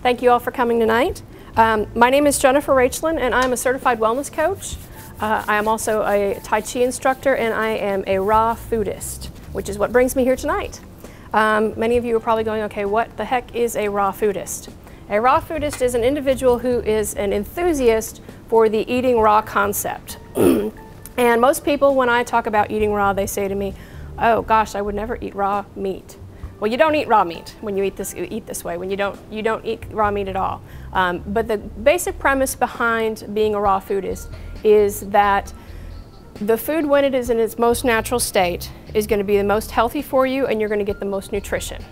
Thank you all for coming tonight. My name is Jennifer Raichlin, and I'm a certified wellness coach. I am also a Tai Chi instructor, and I am a raw foodist, which is what brings me here tonight. Many of you are probably going, okay, what the heck is a raw foodist? A raw foodist is an individual who is an enthusiast for the eating raw concept. And most people, when I talk about eating raw, they say to me, oh gosh, I would never eat raw meat. Well, you don't eat raw meat when you eat this way. When you don't eat raw meat at all. But the basic premise behind being a raw foodist is that the food, when it is in its most natural state, is going to be the most healthy for you, and you're going to get the most nutrition.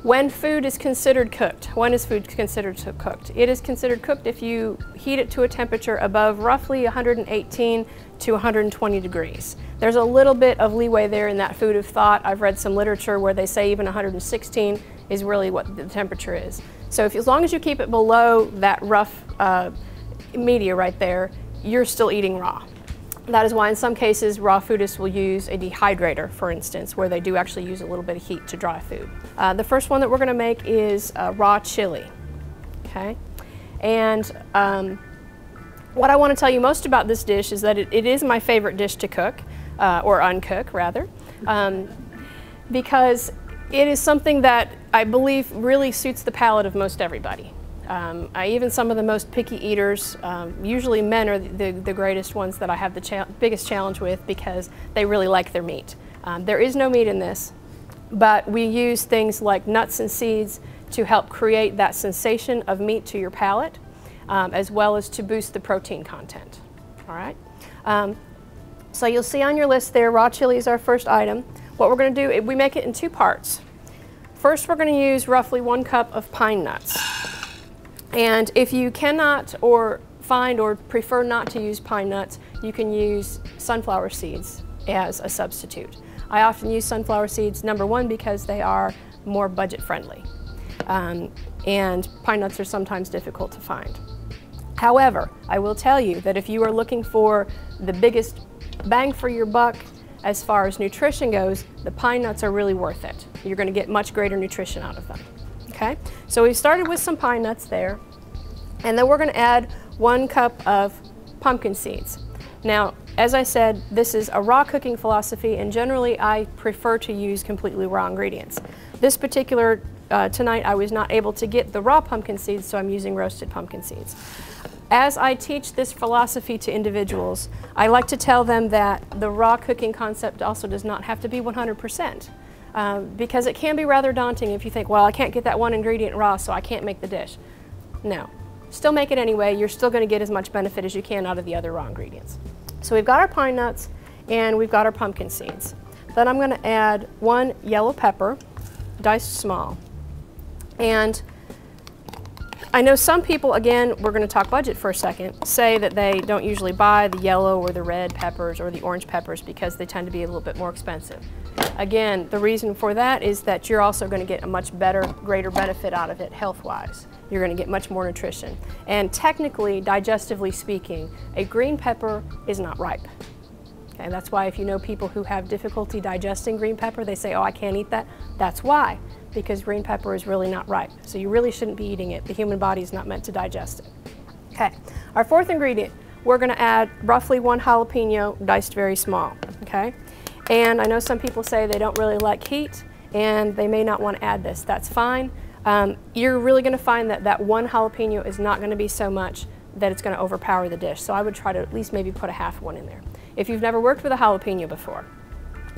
When food is considered cooked, when is food considered cooked? It is considered cooked if you heat it to a temperature above roughly 118 to 120 degrees. There's a little bit of leeway there in that food of thought. I've read some literature where they say even 116 is really what the temperature is. So as long as you keep it below that rough media right there, you're still eating raw. That is why in some cases raw foodists will use a dehydrator, for instance, where they do actually use a little bit of heat to dry food. The first one that we're going to make is raw chili. Okay, and what I want to tell you most about this dish is that it is my favorite dish to cook, or uncook rather, because it is something that I believe really suits the palate of most everybody. Even some of the most picky eaters, usually men are the greatest ones that I have the biggest challenge with because they really like their meat. There is no meat in this, but we use things like nuts and seeds to help create that sensation of meat to your palate, as well as to boost the protein content. All right. So you'll see on your list there, raw chili is our first item. What we're going to do, we make it in two parts. First, we're going to use roughly 1 cup of pine nuts. And if you cannot or find or prefer not to use pine nuts, you can use sunflower seeds as a substitute. I often use sunflower seeds, number one, because they are more budget friendly. And pine nuts are sometimes difficult to find. However, I will tell you that if you are looking for the biggest bang for your buck as far as nutrition goes, the pine nuts are really worth it. You're going to get much greater nutrition out of them. Okay, so we started with some pine nuts there, and then we're going to add 1 cup of pumpkin seeds. Now, as I said, this is a raw cooking philosophy, and generally I prefer to use completely raw ingredients. This particular tonight I was not able to get the raw pumpkin seeds, so I'm using roasted pumpkin seeds. As I teach this philosophy to individuals, I like to tell them that the raw cooking concept also does not have to be 100%. Because it can be rather daunting if you think, well, I can't get that one ingredient raw, so I can't make the dish. No, still make it anyway. You're still going to get as much benefit as you can out of the other raw ingredients. So we've got our pine nuts and we've got our pumpkin seeds. Then I'm going to add 1 yellow pepper, diced small. And I know some people, again, we're going to talk budget for a second, say that they don't usually buy the yellow or the red peppers or the orange peppers because they tend to be a little bit more expensive. Again, the reason for that is that you're also going to get a much better, greater benefit out of it health-wise. You're going to get much more nutrition. And technically, digestively speaking, a green pepper is not ripe. Okay, that's why if you know people who have difficulty digesting green pepper, they say, oh, I can't eat that. That's why, because green pepper is really not ripe. So you really shouldn't be eating it. The human body is not meant to digest it. Okay, our fourth ingredient, we're going to add roughly 1 jalapeno diced very small. Okay. And I know some people say they don't really like heat and they may not want to add this. That's fine. You're really going to find that that 1 jalapeno is not going to be so much that it's going to overpower the dish. So I would try to at least maybe put a half one in there. If you've never worked with a jalapeno before,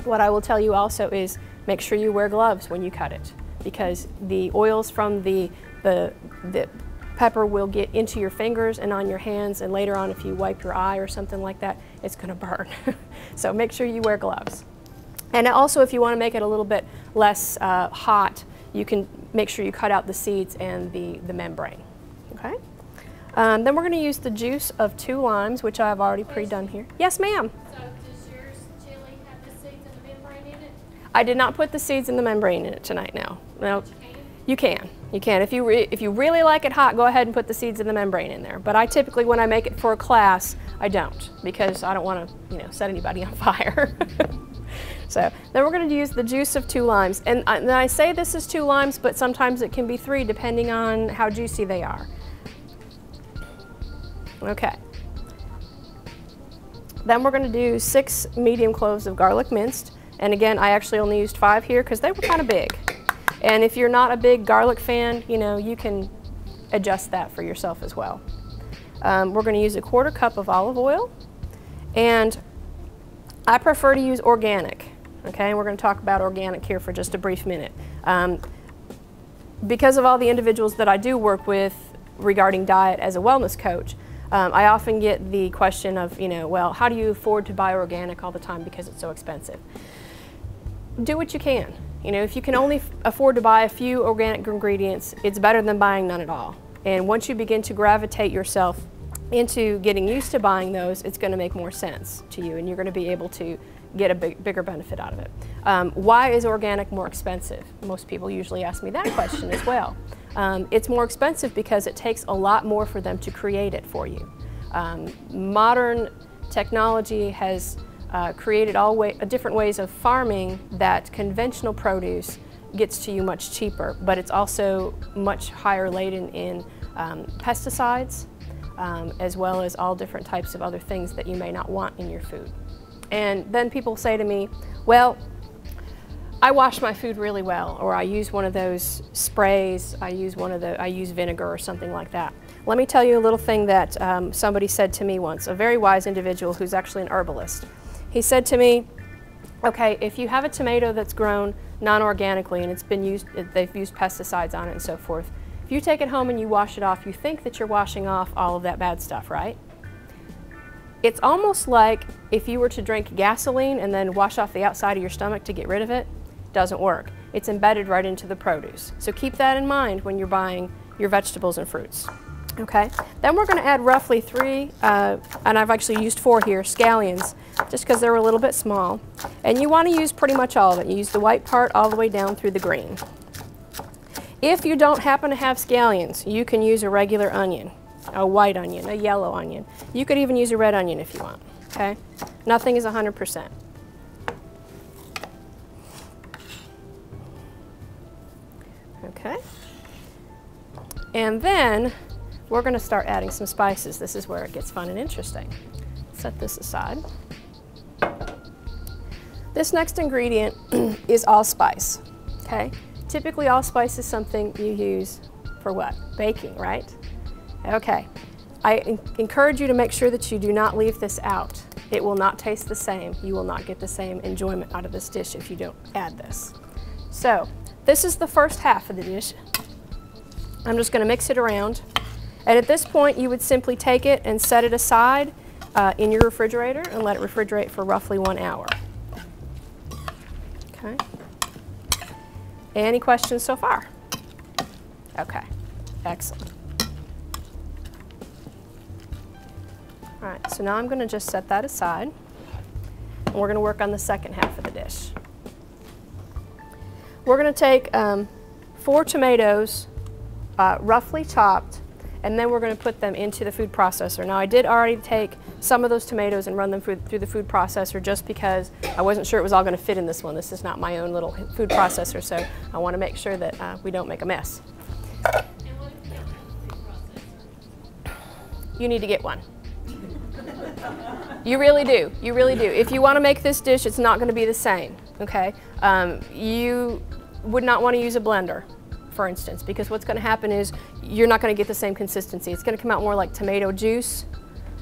what I will tell you also is make sure you wear gloves when you cut it, because the oils from the pepper will get into your fingers and on your hands, and later on if you wipe your eye or something like that, it's going to burn. So make sure you wear gloves. And also if you want to make it a little bit less hot, you can make sure you cut out the seeds and the membrane. Okay? Then we're going to use the juice of 2 limes, which I've already pre-done here. Yes, ma'am? So does your chili have the seeds and the membrane in it? I did not put the seeds and the membrane in it tonight, no. No. You can. You can. If you really like it hot, go ahead and put the seeds of the membrane in there. But I typically, when I make it for a class, I don't, because I don't want to, set anybody on fire. So then we're going to use the juice of 2 limes. And I say this is 2 limes, but sometimes it can be 3 depending on how juicy they are. Okay. Then we're going to do 6 medium cloves of garlic minced. And again, I actually only used 5 here because they were kind of big. And if you're not a big garlic fan, you can adjust that for yourself as well. We're going to use a 1/4 cup of olive oil. And I prefer to use organic. Okay, and we're going to talk about organic here for just a brief minute. Because of all the individuals that I do work with regarding diet as a wellness coach, I often get the question of, well, how do you afford to buy organic all the time because it's so expensive? Do what you can. If you can only afford to buy a few organic ingredients, it's better than buying none at all. And once you begin to gravitate yourself into getting used to buying those, it's going to make more sense to you, and you're going to be able to get a bigger benefit out of it. Why is organic more expensive? Most people usually ask me that question as well. It's more expensive because it takes a lot more for them to create it for you. Modern technology has created different ways of farming that conventional produce gets to you much cheaper, but it's also much higher laden in pesticides, as well as all different types of other things that you may not want in your food. And then people say to me, well, I wash my food really well, or I use one of those sprays, I use vinegar or something like that. Let me tell you a little thing that somebody said to me once, a very wise individual who's actually an herbalist. He said to me, okay, if you have a tomato that's grown non-organically and they've used pesticides on it and so forth, if you take it home and you wash it off, you think that you're washing off all of that bad stuff, right? It's almost like if you were to drink gasoline and then wash off the outside of your stomach to get rid of it. Doesn't work. It's embedded right into the produce. So keep that in mind when you're buying your vegetables and fruits. Okay, then we're going to add roughly 3, and I've actually used 4 here, scallions, just because they're a little bit small. And you want to use pretty much all of it. You use the white part all the way down through the green. If you don't happen to have scallions, you can use a regular onion, a white onion, a yellow onion. You could even use a red onion if you want. Okay, nothing is 100%. Okay, and then we're going to start adding some spices. This is where it gets fun and interesting. Set this aside. This next ingredient is allspice. Okay, typically allspice is something you use for what? Baking, right? Okay, I encourage you to make sure that you do not leave this out. It will not taste the same. You will not get the same enjoyment out of this dish if you don't add this. So this is the first half of the dish. I'm just going to mix it around. And at this point, you would simply take it and set it aside in your refrigerator and let it refrigerate for roughly 1 hour. Okay. Any questions so far? Okay, excellent. All right, so now I'm going to just set that aside, and we're going to work on the second half of the dish. We're going to take 4 tomatoes, roughly chopped, and then we're going to put them into the food processor. Now, I did already take some of those tomatoes and run them through the food processor just because I wasn't sure it was all going to fit in this one. This is not my own little food processor, so I want to make sure that we don't make a mess. You need to get one. You really do. You really do. If you want to make this dish, it's not going to be the same, okay? You would not want to use a blender, for instance, because what's going to happen is you're not going to get the same consistency. It's going to come out more like tomato juice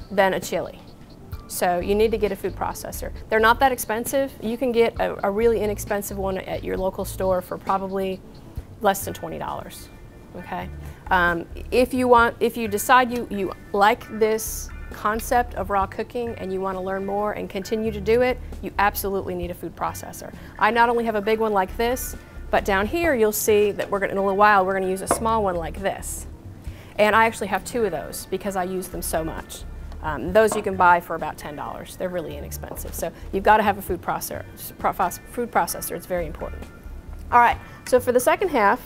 than a chili. So you need to get a food processor. They're not that expensive. You can get a really inexpensive one at your local store for probably less than $20, okay? If you decide you like this concept of raw cooking and you want to learn more and continue to do it, you absolutely need a food processor. I not only have a big one like this, but down here you'll see that in a little while we're going to use a small one like this. And I actually have 2 of those because I use them so much. Those you can buy for about $10. They're really inexpensive. So you've got to have a food processor. It's very important. All right, so for the second half,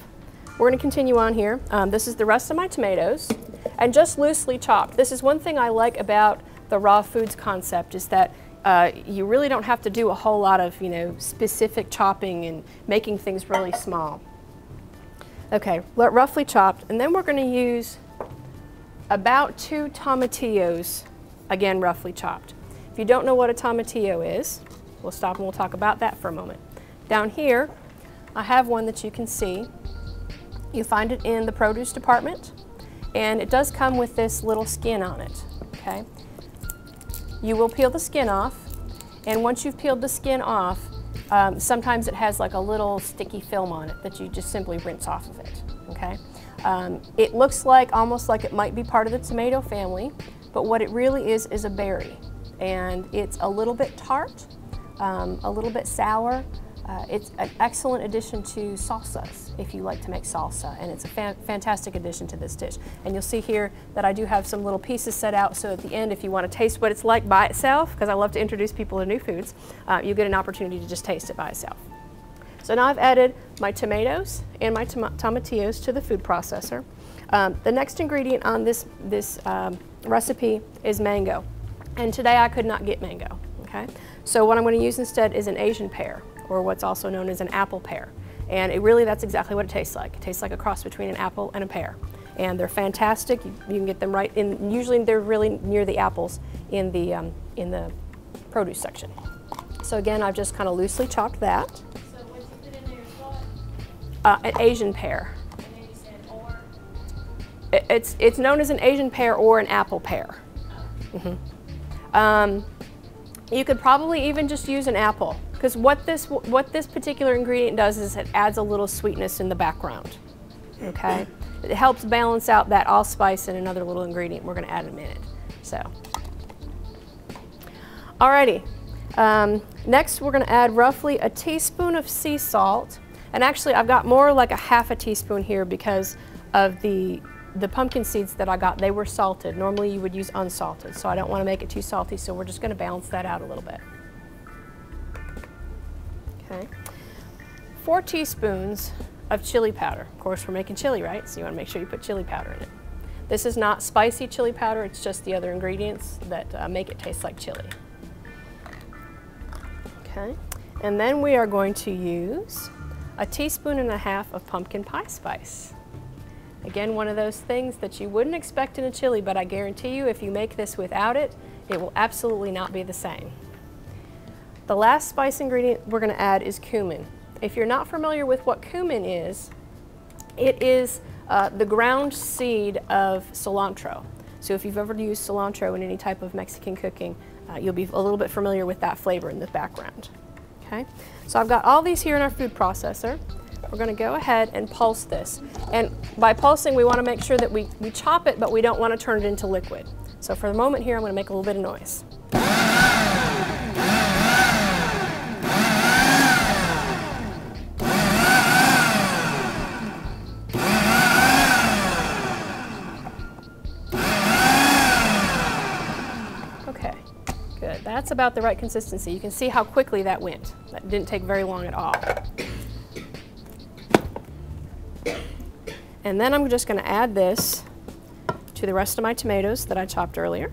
we're going to continue on here. This is the rest of my tomatoes, and just loosely chopped. This is one thing I like about the raw foods concept, is that you really don't have to do a whole lot of, specific chopping and making things really small. Okay, roughly chopped, and then we're going to use about 2 tomatillos, again roughly chopped. If you don't know what a tomatillo is, we'll stop and we'll talk about that for a moment. Down here, I have one that you can see. You find it in the produce department, and it does come with this little skin on it, okay? You will peel the skin off, and once you've peeled the skin off, sometimes it has like a little sticky film on it that you just simply rinse off of it, okay? It looks almost like it might be part of the tomato family, but what it really is a berry, and it's a little bit tart, a little bit sour. It's an excellent addition to salsas if you like to make salsa, and it's a fantastic addition to this dish. And you'll see here that I do have some little pieces set out, so at the end, if you want to taste what it's like by itself, because I love to introduce people to new foods, you get an opportunity to just taste it by itself. So now I've added my tomatoes and my tomatillos to the food processor. The next ingredient on this recipe is mango, and today I could not get mango, okay? So what I'm going to use instead is an Asian pear, or what's also known as an apple pear. And that's exactly what it tastes like. It tastes like a cross between an apple and a pear. And they're fantastic. You can get them right in, usually they're really near the apples in the produce section. So again, I've just kind of loosely chopped that. So what you put in there is what? An Asian pear. And then you said or? It's known as an Asian pear or an apple pear. Oh. You could probably even just use an apple, because what this particular ingredient does is it adds a little sweetness in the background, okay? It helps balance out that allspice and another little ingredient we're going to add in a minute. So, alrighty. Next we're going to add roughly a teaspoon of sea salt, and actually I've got more like a half a teaspoon here because of the pumpkin seeds that I got. They were salted. Normally you would use unsalted, so I don't want to make it too salty, so we're just going to balance that out a little bit. Okay. 4 teaspoons of chili powder. Of course, we're making chili, right? So you want to make sure you put chili powder in it. This is not spicy chili powder, it's just the other ingredients that make it taste like chili. Okay. And then we are going to use a teaspoon and a half of pumpkin pie spice. Again, one of those things that you wouldn't expect in a chili, but I guarantee you if you make this without it, it will absolutely not be the same. The last spice ingredient we're going to add is cumin. If you're not familiar with what cumin is, it is the ground seed of cilantro. So if you've ever used cilantro in any type of Mexican cooking, you'll be a little bit familiar with that flavor in the background. Okay? So I've got all these here in our food processor. We're going to go ahead and pulse this. And by pulsing, we want to make sure that we chop it, but we don't want to turn it into liquid. So for the moment here, I'm going to make a little bit of noise. Okay, good. That's about the right consistency. You can see how quickly that went. That didn't take very long at all. And then I'm just going to add this to the rest of my tomatoes that I chopped earlier.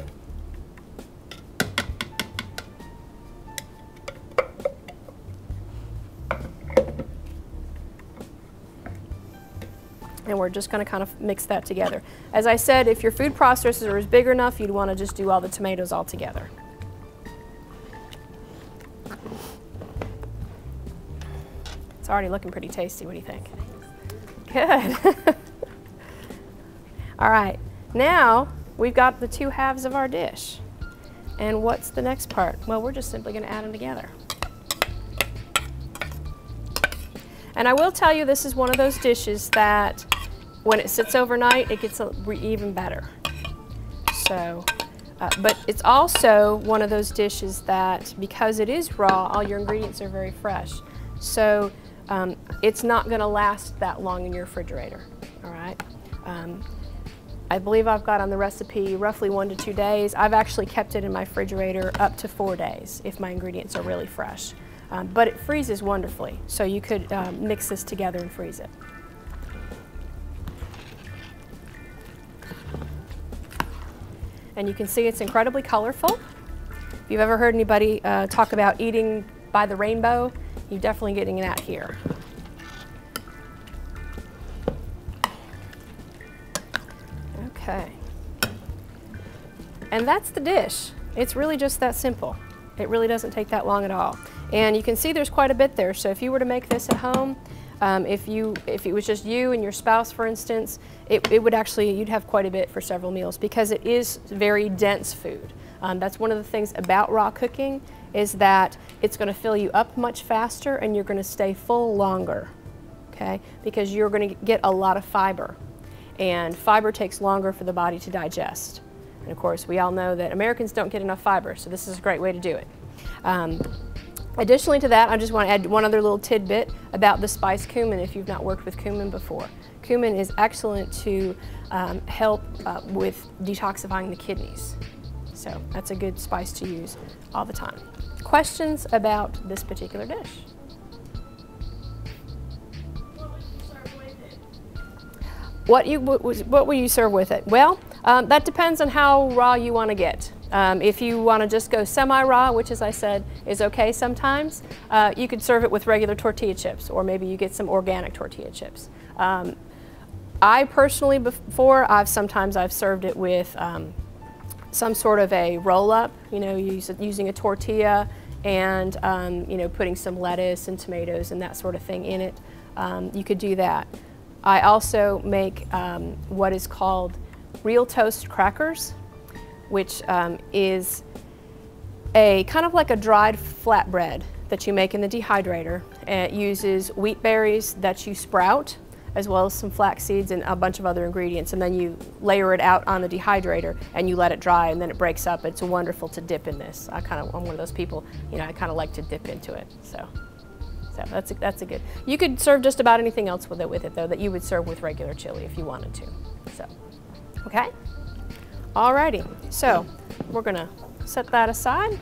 And we're just going to kind of mix that together. As I said, if your food processor is big enough, you'd want to just do all the tomatoes all together. It's already looking pretty tasty. What do you think? Good. All right, now we've got the 2 halves of our dish. And what's the next part? Well, we're just simply going to add them together. And I will tell you, this is one of those dishes that when it sits overnight, it gets even better. So, but it's also one of those dishes that, because it is raw, all your ingredients are very fresh. So it's not going to last that long in your refrigerator, all right? I believe I've got on the recipe roughly 1 to 2 days. I've actually kept it in my refrigerator up to 4 days if my ingredients are really fresh. But it freezes wonderfully, so you could mix this together and freeze it. and you can see it's incredibly colorful. If you've ever heard anybody talk about eating by the rainbow, you're definitely getting that here. Okay. And that's the dish. It's really just that simple. It really doesn't take that long at all. And you can see there's quite a bit there. So if you were to make this at home, if it was just you and your spouse, for instance, it would actually, you'd have quite a bit for several meals because it is very dense food. That's one of the things about raw cooking is that it's going to fill you up much faster and you're going to stay full longer, okay? Because you're going to get a lot of fiber. And fiber takes longer for the body to digest. And of course, we all know that Americans don't get enough fiber, so this is a great way to do it. Additionally to that, I just want to add one other little tidbit about the spice cumin if you've not worked with cumin before. Cumin is excellent to help with detoxifying the kidneys. So that's a good spice to use all the time. Questions about this particular dish? What will you serve with it? Well, that depends on how raw you want to get. If you want to just go semi-raw, which as I said is okay sometimes, you could serve it with regular tortilla chips, or maybe you get some organic tortilla chips. I personally, sometimes I've served it with some sort of a roll-up, you know, using a tortilla and you know, putting some lettuce and tomatoes and that sort of thing in it. You could do that. I also make what is called real toast crackers, which is a kind of like a dried flatbread that you make in the dehydrator. And it uses wheat berries that you sprout, as well as some flax seeds and a bunch of other ingredients, and then you layer it out on the dehydrator and you let it dry, and then it breaks up. It's wonderful to dip in this. I'm one of those people, you know, I kind of like to dip into it. So that's a good. You could serve just about anything else with it though that you would serve with regular chili if you wanted to. So, okay. Alrighty. So we're gonna set that aside.